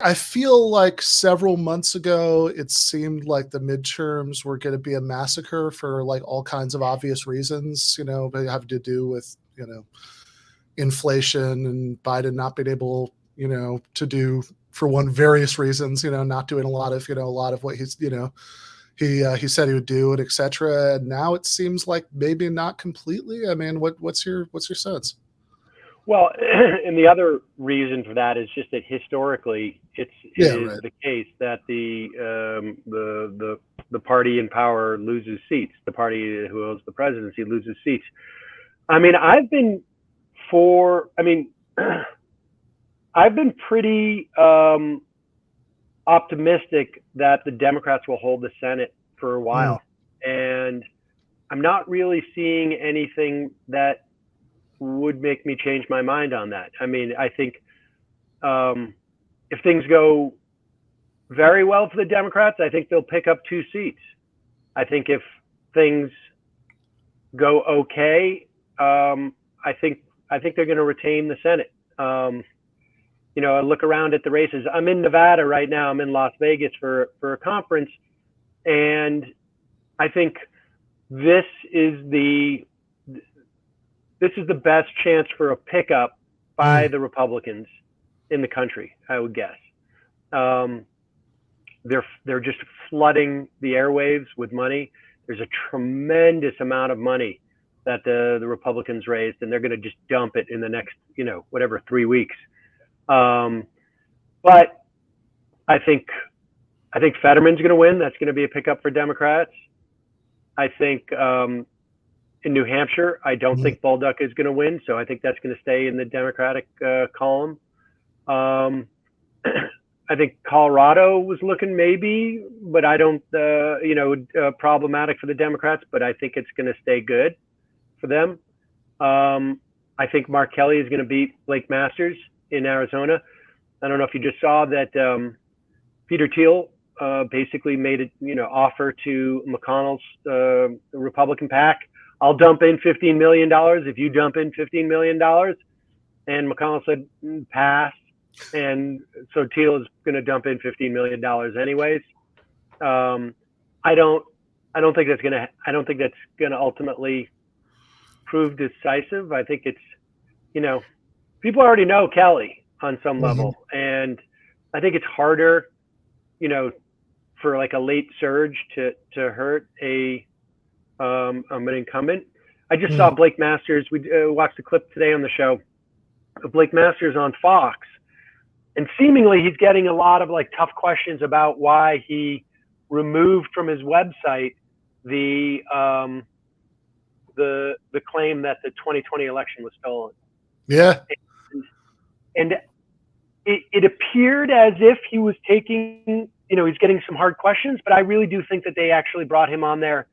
I feel like several months ago, it seemed like the midterms were going to be a massacre for like all kinds of obvious reasons, they have to do with, inflation and Biden not being able, to do for various reasons, not doing a lot of what he's, he said he would do it, et cetera. And now it seems like maybe not completely. I mean, what's your sense? Well, and the other reason for that is just that historically, it is the case that the party in power loses seats. The party who holds the presidency loses seats. I mean, I've been pretty optimistic that the Democrats will hold the Senate for a while, and I'm not really seeing anything that would make me change my mind on that. I mean, I think if things go very well for the Democrats, I think they'll pick up 2 seats. I think if things go okay, I think they're going to retain the Senate. I look around at the races. I'm in Nevada right now. I'm in Las Vegas for a conference, and I think this is the best chance for a pickup by the Republicans in the country, I would guess. They're just flooding the airwaves with money. There's a tremendous amount of money that the Republicans raised, and they're going to just dump it in the next, 3 weeks. But I think Fetterman's going to win. That's going to be a pickup for Democrats. I think in New Hampshire, I don't think Bolduc is going to win, so I think that's going to stay in the Democratic column. I think Colorado was looking maybe, but I don't, problematic for the Democrats, but I think it's going to stay good for them. I think Mark Kelly is going to beat Blake Masters in Arizona. I don't know if you just saw that Peter Thiel basically made an offer to McConnell's Republican PAC. I'll dump in $15 million if you dump in $15 million. And McConnell said, pass. And so Thiel is going to dump in $15 million anyways. I don't think that's going to ultimately prove decisive. I think it's, people already know Kelly on some level, and I think it's harder, for like a late surge to hurt an incumbent. I just saw Blake Masters. We watched the clip today on the show of Blake Masters on Fox, and seemingly he's getting a lot of like tough questions about why he removed from his website the claim that the 2020 election was stolen. Yeah. And it appeared as if he was taking, he's getting some hard questions, but I really do think that they actually brought him on there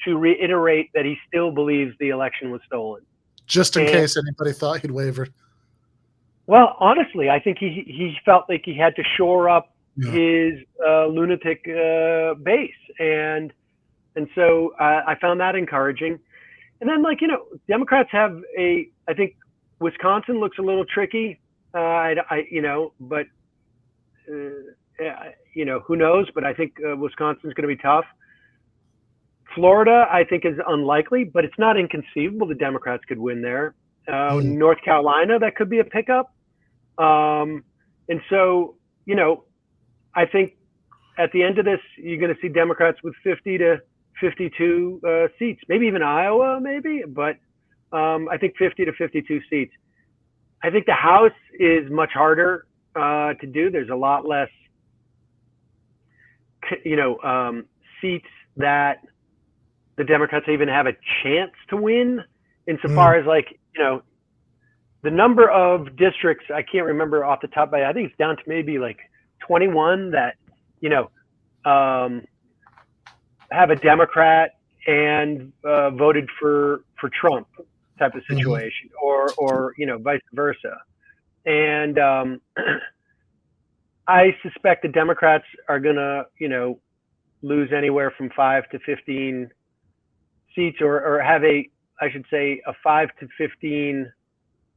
to reiterate that he still believes the election was stolen. Just in case anybody thought he'd wavered. Well, honestly, I think he felt like he had to shore up his lunatic base. And so I found that encouraging. And then, Democrats have I think Wisconsin looks a little tricky. But who knows? But I think Wisconsin's going to be tough. Florida, I think, is unlikely, but it's not inconceivable the Democrats could win there. North Carolina, that could be a pickup. And so, I think at the end of this, you're going to see Democrats with 50 to 52 seats, maybe even Iowa, but I think 50 to 52 seats. I think the House is much harder to do. There's a lot less, seats that the Democrats even have a chance to win, insofar as the number of districts, I can't remember off the top of my head. I think it's down to maybe 21 that, have a Democrat and voted for Trump type of situation, or vice versa. And I suspect the Democrats are gonna lose anywhere from 5 to 15 seats, or have a 5 to 15.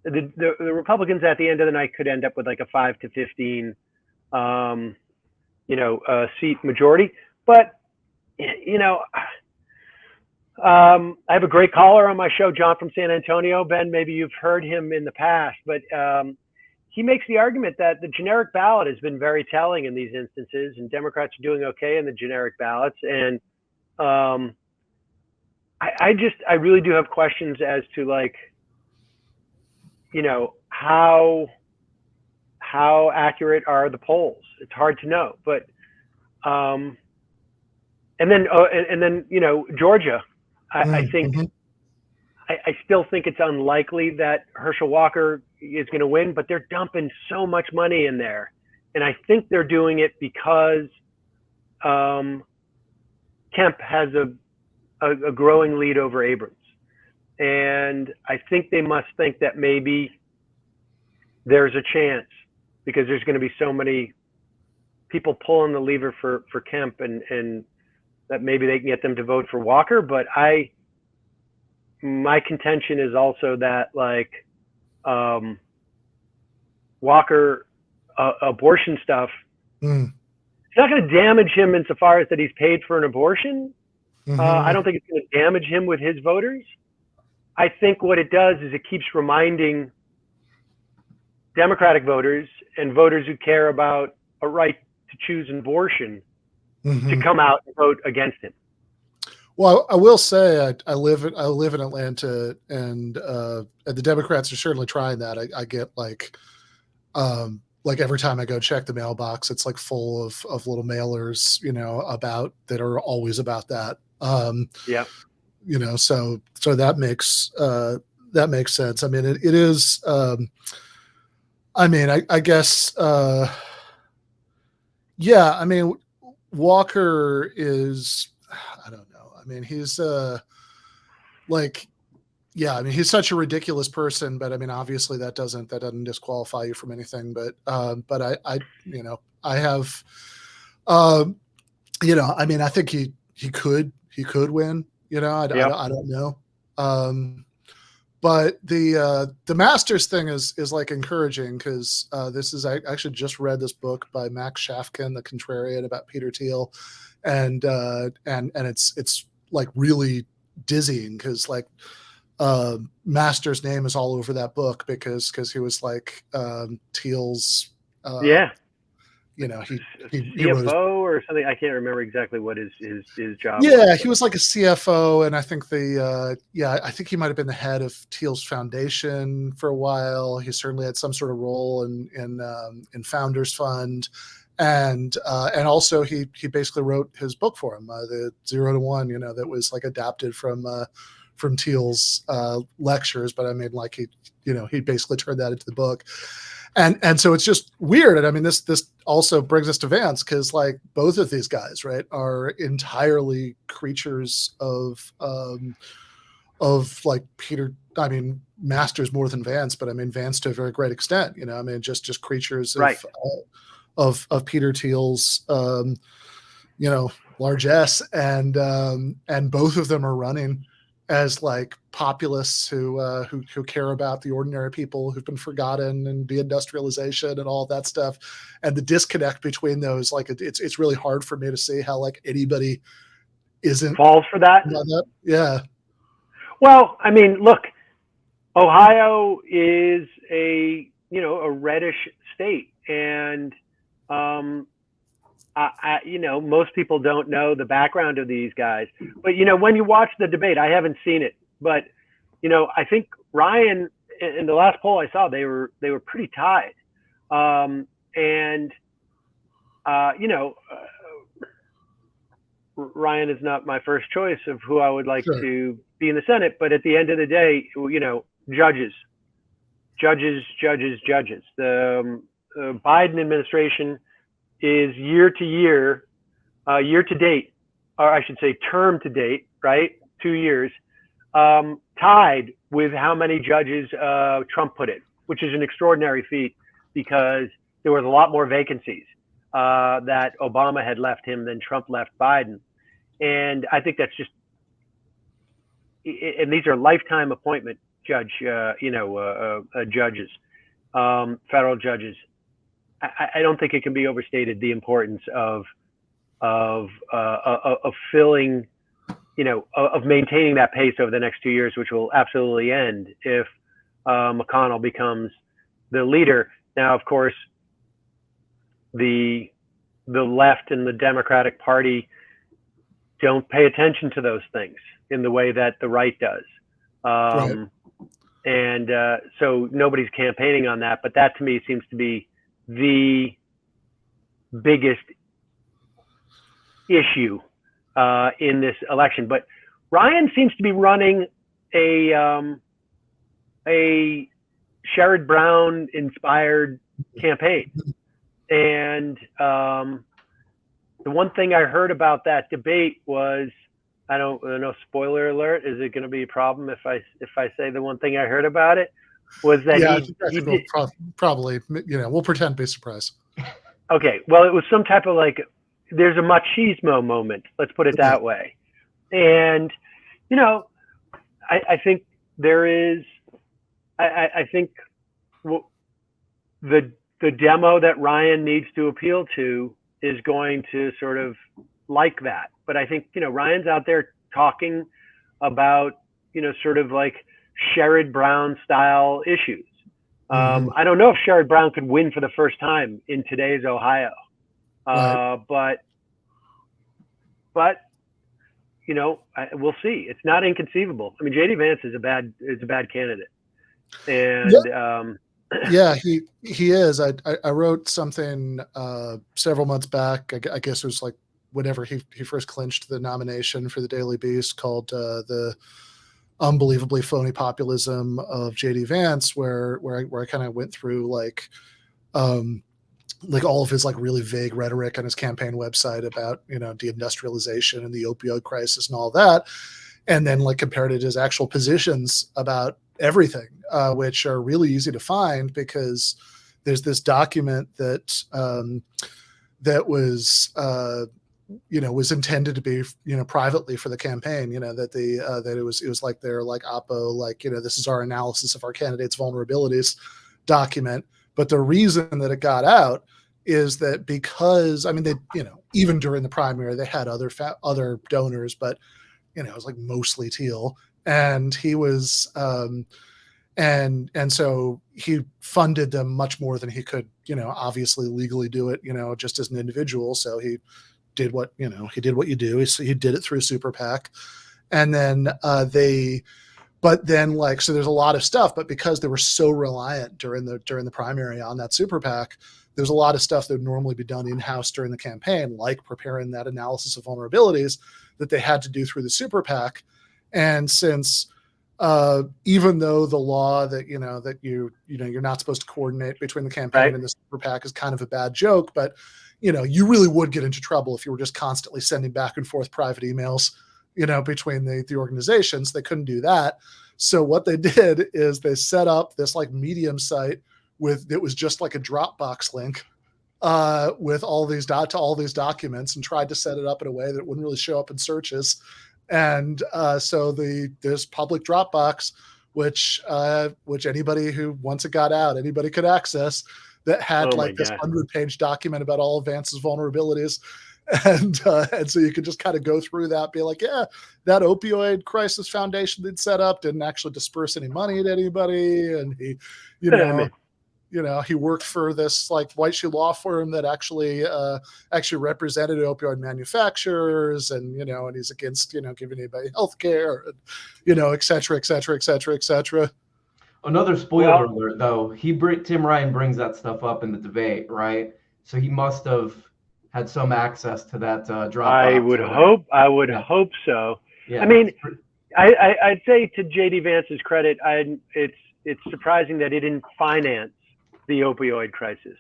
The Republicans at the end of the night could end up with a 5 to 15 seat majority. But, I have a great caller on my show, John from San Antonio. Ben, maybe you've heard him in the past, but he makes the argument that the generic ballot has been very telling in these instances, and Democrats are doing okay in the generic ballots. And I really do have questions as to, like, how accurate are the polls? It's hard to know, but and then Georgia, I think I still think it's unlikely that Herschel Walker is going to win, but they're dumping so much money in there, and I think they're doing it because Kemp has a growing lead over Abrams, and I think they must think that maybe there's a chance, because there's going to be so many people pulling the lever for Kemp, and that maybe they can get them to vote for Walker. But my contention is also that, like, Walker abortion stuff, it's not going to damage him insofar as that he's paid for an abortion. I don't think it's going to damage him with his voters. I think what it does is it keeps reminding Democratic voters and voters who care about a right to choose an abortion to come out and vote against him. Well, I will say I live in Atlanta, and the Democrats are certainly trying that. I get like every time I go check the mailbox, it's like full of little mailers, about that are always about that. Yeah. So that makes sense. I mean, it is. I guess. Yeah. I mean, Walker is. I don't know. I mean, he's he's such a ridiculous person, but I mean, obviously that doesn't disqualify you from anything. But I have, I mean, I think he could win. I don't know. But the Masters thing is like encouraging, because I actually just read this book by Max Shafkin, The Contrarian, about Peter Thiel, and it's like really dizzying, because like Masters' name is all over that book because he was like Thiel's he CFO or something. I can't remember exactly what his job was. was. He was like a CFO, and I think I think he might have been the head of Thiel's foundation for a while. He certainly had some sort of role in Founders Fund. And also he basically wrote his book for him, the 0 to 1, that was like adapted from Thiel's lectures. But I mean, like he basically turned that into the book. And so it's just weird. And I mean, this also brings us to Vance, because like both of these guys, right, are entirely creatures of like Peter. I mean, Masters more than Vance, but I mean Vance to a very great extent. I mean, just creatures of Peter Thiel's, largesse, and both of them are running as like populists who care about the ordinary people who've been forgotten, and deindustrialization and all that stuff. And the disconnect between those, like it's really hard for me to see how like anybody isn't falls for that. Yeah. Well, I mean, look, Ohio is a reddish state, and most people don't know the background of these guys. But when you watch the debate, I haven't seen it, but I think Ryan, in the last poll I saw, they were pretty tied. Ryan is not my first choice of who I would like to be in the Senate, but at the end of the day, judges. The Biden administration is year to date, or I should say term to date, right? 2 years, tied with how many judges Trump put in, which is an extraordinary feat, because there was a lot more vacancies that Obama had left him than Trump left Biden. And I think that's just, and these are lifetime appointment judges, federal judges. I don't think it can be overstated the importance of filling, of maintaining that pace over the next 2 years, which will absolutely end if McConnell becomes the leader. Now, of course, the left and the Democratic Party don't pay attention to those things in the way that the right does. Right. And so nobody's campaigning on that, but that to me seems to be the biggest issue in this election. But Ryan seems to be running a Sherrod Brown inspired campaign. And the one thing I heard about that debate was, I don't know, spoiler alert, is it going to be a problem if I say the one thing I heard about it was that he did, probably, we'll pretend to be surprised. Okay, well, it was some type of there's a machismo moment, let's put it that way. And, I think there is, I think the demo that Ryan needs to appeal to is going to sort of like that. But I think, Ryan's out there talking about, sort of like Sherrod Brown style issues. I don't know if Sherrod Brown could win for the first time in today's Ohio. Right. But we'll see. It's not inconceivable. I mean, JD Vance is a bad candidate. And yeah, he is. I wrote something several months back. I guess it was like whenever he first clinched the nomination for the Daily Beast, called the unbelievably phony populism of JD Vance, where I kind of went through like all of his like really vague rhetoric on his campaign website about deindustrialization and the opioid crisis and all that, and then like compared it to his actual positions about everything, which are really easy to find because there's this document that that was was intended to be privately for the campaign, that it was like their like oppo, this is our analysis of our candidates' vulnerabilities document. But the reason that it got out is that because, I mean, they, even during the primary, they had other donors, but it was like mostly Teal, and he was and so he funded them much more than he could obviously legally do it just as an individual. So he did what you do. He did it through Super PAC, and then but then so there's a lot of stuff, but because they were so reliant during the primary on that Super PAC, there's a lot of stuff that would normally be done in-house during the campaign, like preparing that analysis of vulnerabilities, that they had to do through the Super PAC. And since even though the law that that you're not supposed to coordinate between the campaign and the Super PAC is kind of a bad joke, but you really would get into trouble if you were just constantly sending back and forth private emails between the organizations. They couldn't do that. So what they did is they set up this like Medium site it was just like a Dropbox link with all these documents, and tried to set it up in a way that it wouldn't really show up in searches. And so this public Dropbox, which anybody who, once it got out, anybody could access, that had this 100-page document about all of Vance's vulnerabilities. And so you could just kind of go through that, be like, yeah, that opioid crisis foundation they'd set up didn't actually disperse any money to anybody. And he, he worked for this like white shoe law firm that actually represented opioid manufacturers, and and he's against giving anybody health care, and et cetera, et cetera, et cetera, et cetera. Another spoiler alert, though. Tim Ryan brings that stuff up in the debate, right? So he must have had some access to that Dropbox. I would hope so. Yeah. I mean, I'd say to JD Vance's credit, it's surprising that he didn't finance the opioid crisis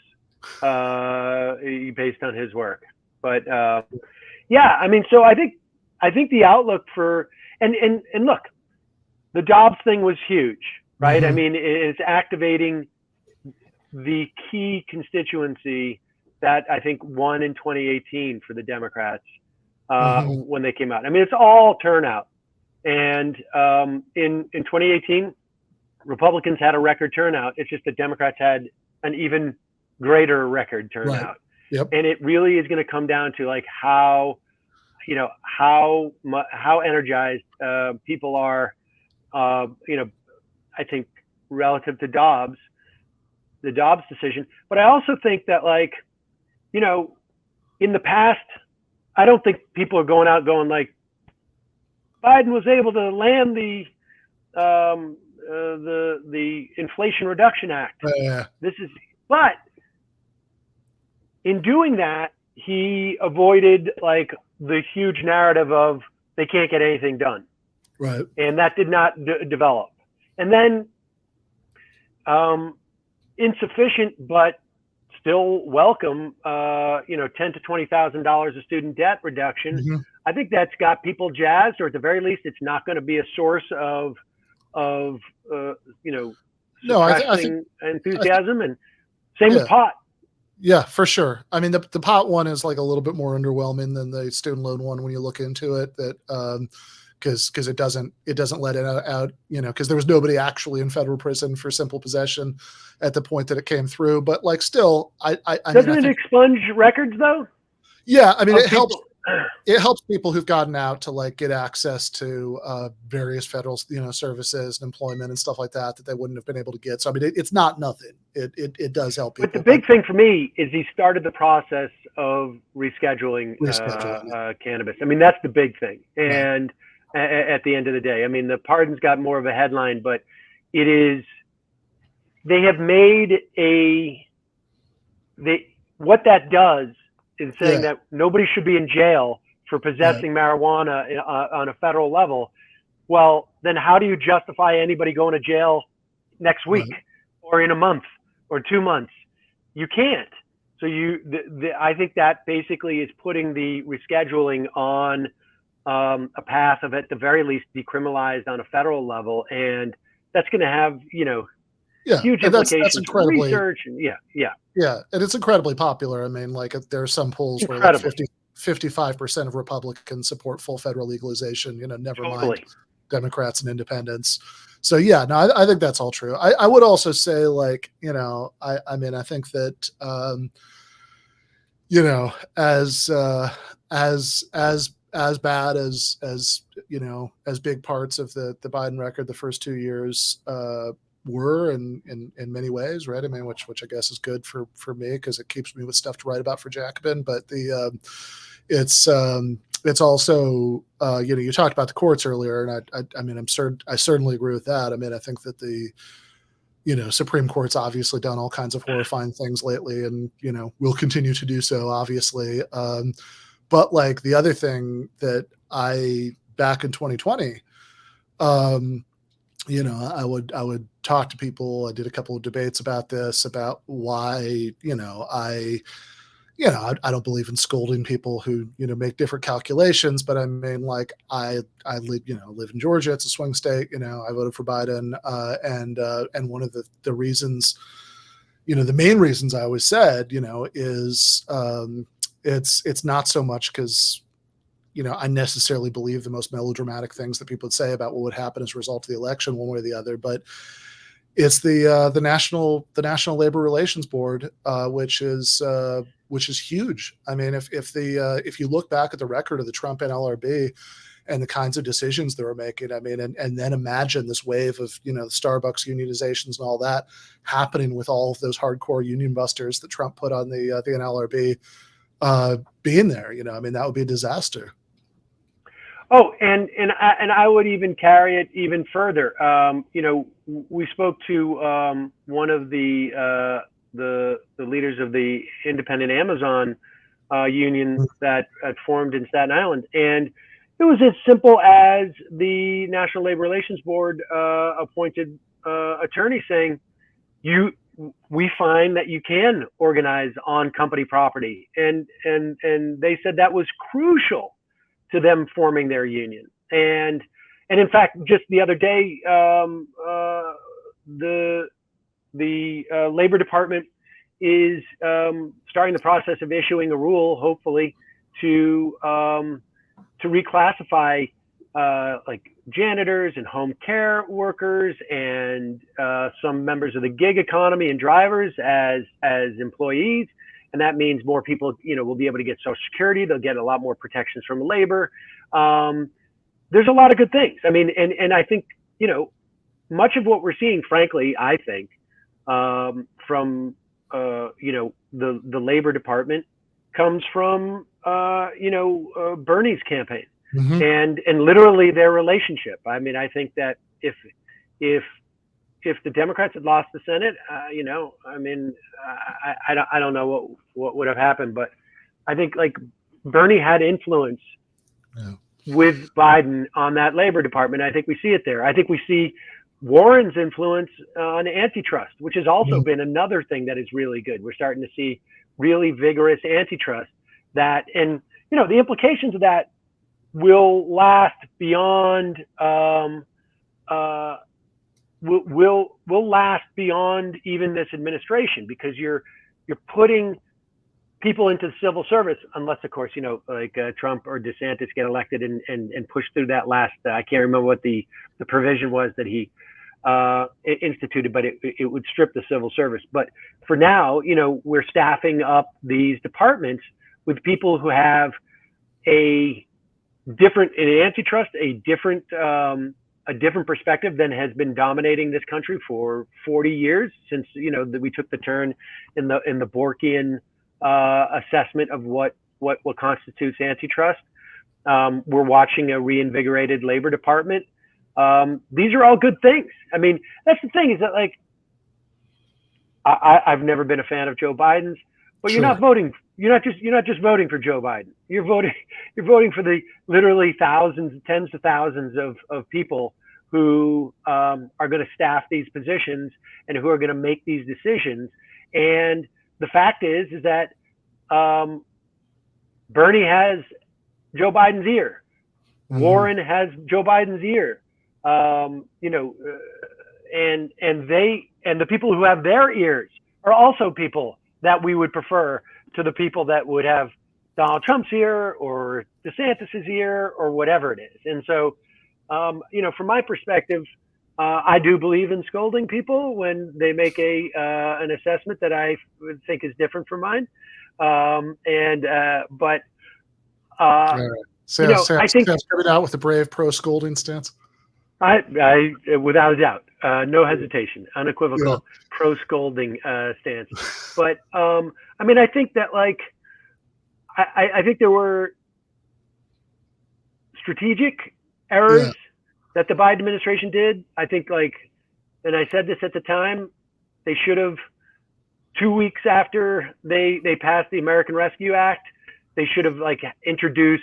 based on his work. But yeah, I mean, so I think the outlook for and look, the jobs thing was huge, right? I mean, it's activating the key constituency that I think won in 2018 for the Democrats when they came out. I mean, it's all turnout. And in 2018, Republicans had a record turnout. It's just the Democrats had an even greater record turnout. Right. Yep. And it really is going to come down to like how energized people are. I think relative to the Dobbs decision. But I also think that, like, in the past, I don't think people are going out going like, Biden was able to land the Inflation Reduction Act. But in doing that, he avoided like the huge narrative of they can't get anything done. Right. And that did not develop. And then insufficient, but still welcome, $10,000 to $20,000 of student debt reduction. Mm-hmm. I think that's got people jazzed, or at the very least, it's not going to be a source of suppressing enthusiasm. And same with pot. Yeah, for sure. I mean, the pot one is like a little bit more underwhelming than the student loan one when you look into it. That because it doesn't let it out, because there was nobody actually in federal prison for simple possession at the point that it came through. But like, still, doesn't it expunge records though? Yeah, I mean, it helps. It helps people who've gotten out to like get access to various federal, services and employment and stuff like that they wouldn't have been able to get. So I mean, it's not nothing. It does help people. But the big thing for me is he started the process of rescheduling cannabis. I mean, that's the big thing. And at the end of the day, I mean, the pardon's got more of a headline, but it is. They have made what that does. In saying that nobody should be in jail for possessing marijuana on a federal level. Well, then how do you justify anybody going to jail next week or in a month or 2 months? You can't. So I think that basically is putting the rescheduling on a path of, at the very least, decriminalized on a federal level. And that's going to have, huge implications for research. And Yeah, and it's incredibly popular. I mean, like there are some polls where like 55% of Republicans support full federal legalization, never mind Democrats and independents. So yeah, no, I think that's all true. I would also say, like, I mean, I think that as bad as as big parts of the Biden record the first 2 years were in many ways, right? I mean, which I guess is good for me because it keeps me with stuff to write about for Jacobin. But it's also you talked about the courts earlier, and I mean I certainly agree with that. I mean, I think that the Supreme Court's obviously done all kinds of horrifying things lately, and will continue to do so, obviously. But like the other thing that back in 2020. I would talk to people. I did a couple of debates about this, about why, I don't believe in scolding people who, make different calculations, but I mean, like I live in Georgia. It's a swing state. I voted for Biden. And one of the reasons, the main reasons I always said, is it's not so much because, I necessarily believe the most melodramatic things that people would say about what would happen as a result of the election, one way or the other. But it's the National Labor Relations Board, which is huge. I mean, if you look back at the record of the Trump NLRB and the kinds of decisions they were making, I mean, and then imagine this wave of the Starbucks unionizations and all that happening with all of those hardcore union busters that Trump put on the NLRB being there. I mean, that would be a disaster. Oh, and I would even carry it even further. We spoke to one of the leaders of the independent Amazon union that formed in Staten Island, and it was as simple as the National Labor Relations Board appointed attorney saying, we find that you can organize on company property, and they said that was crucial to them forming their union. And in fact, just the other day, the Labor Department is starting the process of issuing a rule, hopefully, to reclassify like janitors and home care workers and some members of the gig economy and drivers as employees. And that means more people, will be able to get Social Security. They'll get a lot more protections from labor. There's a lot of good things. I mean, and I think, much of what we're seeing, frankly, I think, from, the Labor Department comes from, Bernie's campaign. Mm-hmm. And literally their relationship. I mean, I think that if the Democrats had lost the Senate, I don't know what would have happened, but I think like Bernie had influence with Biden on that Labor Department. I think we see it there. I think we see Warren's influence on antitrust, which has also been another thing that is really good. We're starting to see really vigorous antitrust and the implications of that will last beyond will last beyond even this administration, because you're putting people into the civil service, unless of course like Trump or DeSantis get elected and push through that last I can't remember what the provision was that he instituted, but it would strip the civil service. But for now, we're staffing up these departments with people who have a different perspective than has been dominating this country for 40 years, since that we took the turn in the Borkian assessment of what constitutes antitrust. We're watching a reinvigorated Labor Department. These are all good things. I mean, that's the thing, is that like I've never been a fan of Joe Biden's, but you're not voting. You're not just voting for Joe Biden. You're voting for the literally tens of thousands of people who are going to staff these positions and who are going to make these decisions. And the fact is that Bernie has Joe Biden's ear. Mm-hmm. Warren has Joe Biden's ear. And the people who have their ears are also people that we would prefer to the people that would have Donald Trump's ear or DeSantis's ear or whatever it is. And so, from my perspective, I do believe in scolding people when they make an assessment that I would think is different from mine. I think coming out with a brave pro-scolding stance. I without a doubt, no hesitation, unequivocal pro-scolding stance. But I think that like I think there were strategic errors that the Biden administration did. I think and I said this at the time, they should have 2 weeks after they passed the American Rescue Act, they should have introduced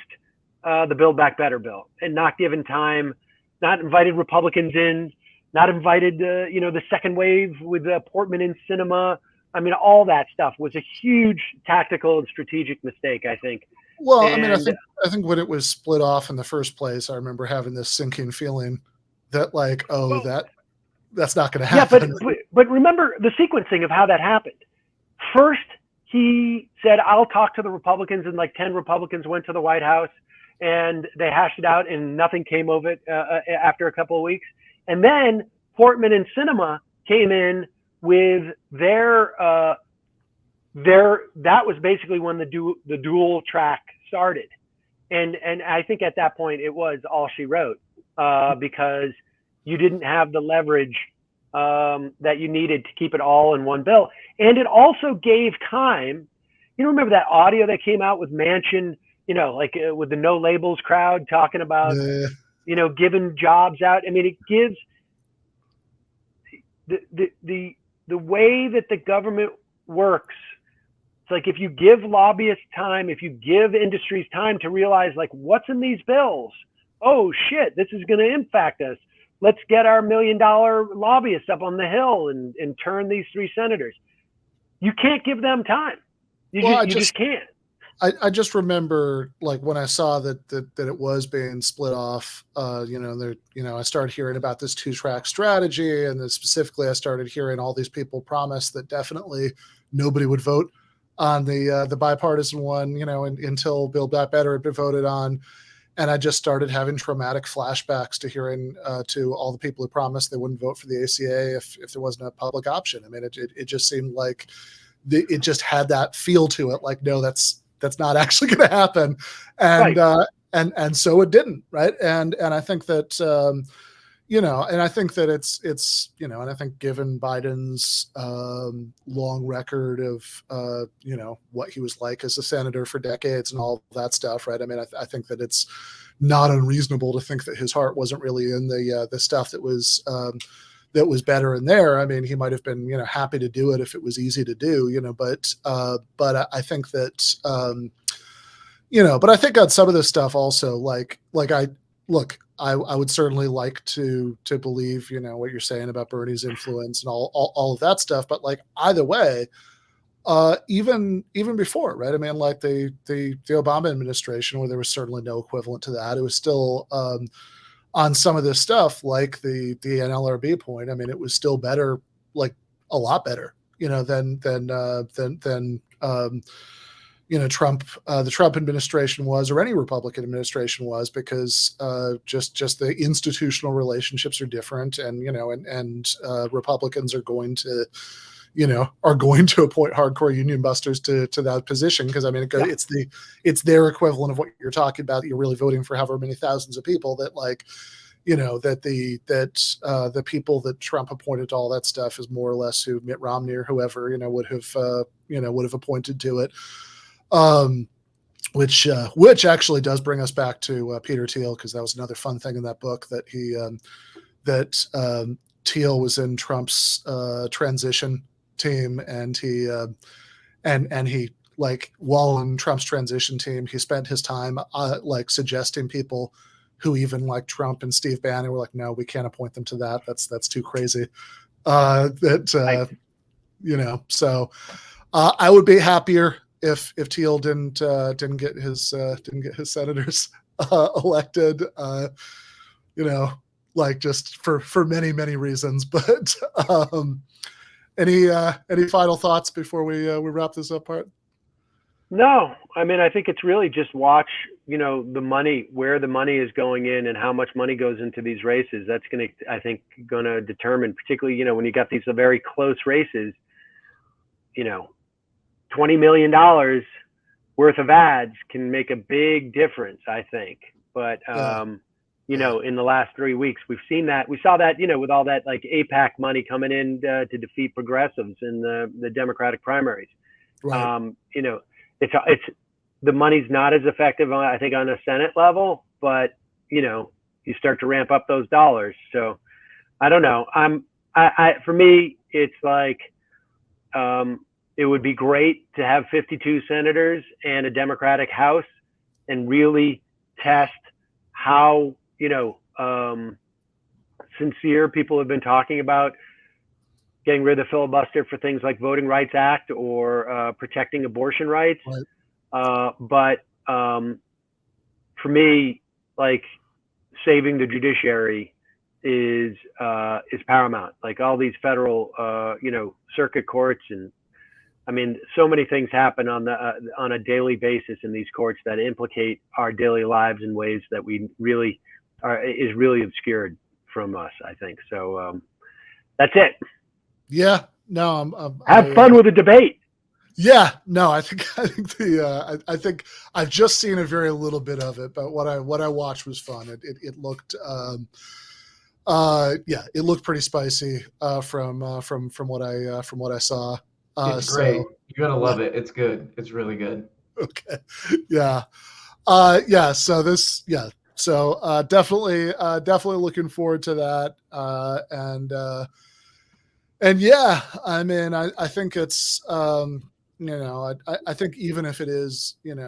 the Build Back Better bill and not given time. Not invited Republicans in, not invited, the second wave with Portman and Sinema. I mean, all that stuff was a huge tactical and strategic mistake, I think. Well, I think when it was split off in the first place, I remember having this sinking feeling that that's not going to happen. Yeah, but remember the sequencing of how that happened. First, he said, "I'll talk to the Republicans," and 10 Republicans went to the White House. And they hashed it out, and nothing came of it after a couple of weeks. And then Portman and Sinema came in with their. That was basically when the dual track started, and I think at that point it was all she wrote, because you didn't have the leverage that you needed to keep it all in one bill, and it also gave time. Remember that audio that came out with Manchin? With the No Labels crowd talking about, giving jobs out. I mean, it gives the way that the government works. It's like if you give lobbyists time, if you give industries time to realize what's in these bills. Oh shit, this is going to impact us. Let's get our $1 million lobbyists up on the Hill and turn these 3 senators. You can't give them time. You just can't. I just remember when I saw that it was being split off, I started hearing about this 2-track strategy, and then specifically I started hearing all these people promise that definitely nobody would vote on the bipartisan one, until Build Back Better had been voted on. and I just started having traumatic flashbacks to hearing to all the people who promised they wouldn't vote for the ACA if there wasn't a public option. I mean, it just seemed like it just had that feel to it. Like, no, that's not actually going to happen, and Right. and so it didn't, right? And I think that and I think that it's and I think given Biden's long record of what he was like as a senator for decades and all that stuff, right? I mean, I think that it's not unreasonable to think that his heart wasn't really in the stuff that was better in there. I mean, he might have been happy to do it if it was easy to do, but I think that but I think on some of this stuff also, I would certainly like to believe, what you're saying about Bernie's influence and all of that stuff. But like either way, even before, right? I mean, like the Obama administration, where there was certainly no equivalent to that, it was still on some of this stuff, like the NLRB point. I mean, it was still better, like a lot better, than Trump, the Trump administration was, or any Republican administration was, because just the institutional relationships are different, and Republicans are going to appoint hardcore union busters to that position, because I mean it's their equivalent of what you're talking about. That you're really voting for however many thousands of people that the people that Trump appointed to all that stuff is more or less who Mitt Romney or whoever would have appointed to it. Which actually does bring us back to Peter Thiel, because that was another fun thing in that book, that Thiel was in Trump's transition team, and he like, while in Trump's transition team, he spent his time like suggesting people who even like Trump and Steve Bannon were like, no, we can't appoint them to that. That's too crazy. So I would be happier if Thiel didn't get his senators elected, like just for many reasons. But any final thoughts before we wrap this up, Part? No, I mean, I think it's really just watch, the money, where the money is going in and how much money goes into these races. That's going to determine, particularly, when you got these very close races, $20 million worth of ads can make a big difference, I think. But, in the last 3 weeks, we saw that, with all that like APAC money coming in to defeat progressives in the Democratic primaries. Right. It's the money's not as effective, I think, on a Senate level, but, you start to ramp up those dollars. So I don't know. For me, it's like, it would be great to have 52 senators and a Democratic House, and really test how, sincere people have been talking about getting rid of the filibuster for things like Voting Rights Act or protecting abortion rights. Right. But for me, like, saving the judiciary is paramount. Like, all these federal, circuit courts, and I mean, so many things happen on a daily basis in these courts that implicate our daily lives in ways that we really is really obscured from us, I think. So that's it. Yeah. No. Have fun with the debate. Yeah. No. I think I think I've just seen a very little bit of it, but what I watched was fun. It looked it looked pretty spicy from what I saw. It's great. You gotta love it. It's good. It's really good. Okay. Yeah. So this. Yeah. So definitely looking forward to that. And yeah, I mean, I think it's I think even if it is, I mean,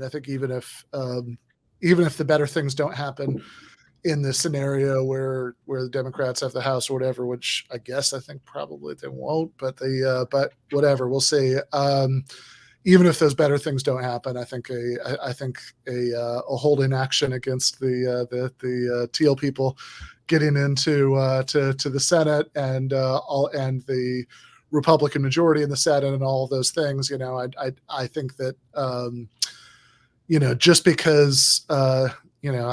I think even if the better things don't happen in this scenario where the Democrats have the House or whatever, which I guess I think probably they won't, but but whatever, we'll see. Even if those better things don't happen, I think a holding action against the Teal people getting into to the Senate and the Republican majority in the Senate and all of those things, I think that just because, I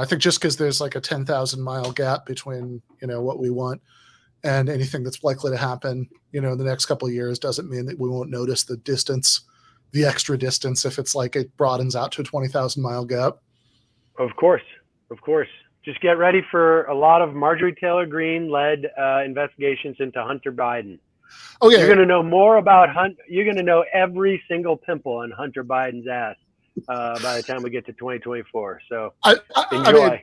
think just because there's like a 10,000-mile gap between, what we want and anything that's likely to happen, in the next couple of years doesn't mean that we won't notice the distance, the extra distance, if it's like it broadens out to a 20,000-mile gap. Of course. Just get ready for a lot of Marjorie Taylor Greene-led investigations into Hunter Biden. Oh yeah, you're going to know more about You're going to know every single pimple on Hunter Biden's ass by the time we get to 2024. So enjoy. I mean,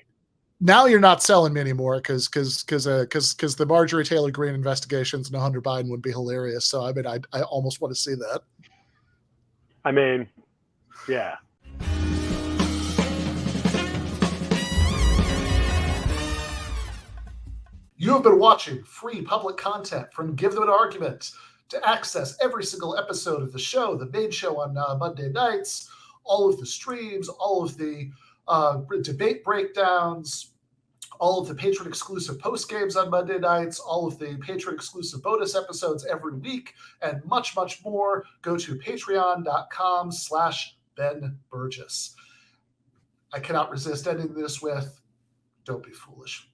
now you're not selling me anymore because the Marjorie Taylor Greene investigations into Hunter Biden would be hilarious. So I mean, I almost want to see that. I mean, yeah. You have been watching free public content from Give Them an Argument. To access every single episode of the show, the main show on Monday nights, all of the streams, all of the debate breakdowns, all of the patron-exclusive postgames on Monday nights, all of the patron-exclusive bonus episodes every week, and much, much more, go to patreon.com/Ben Burgis. I cannot resist ending this with, don't be foolish.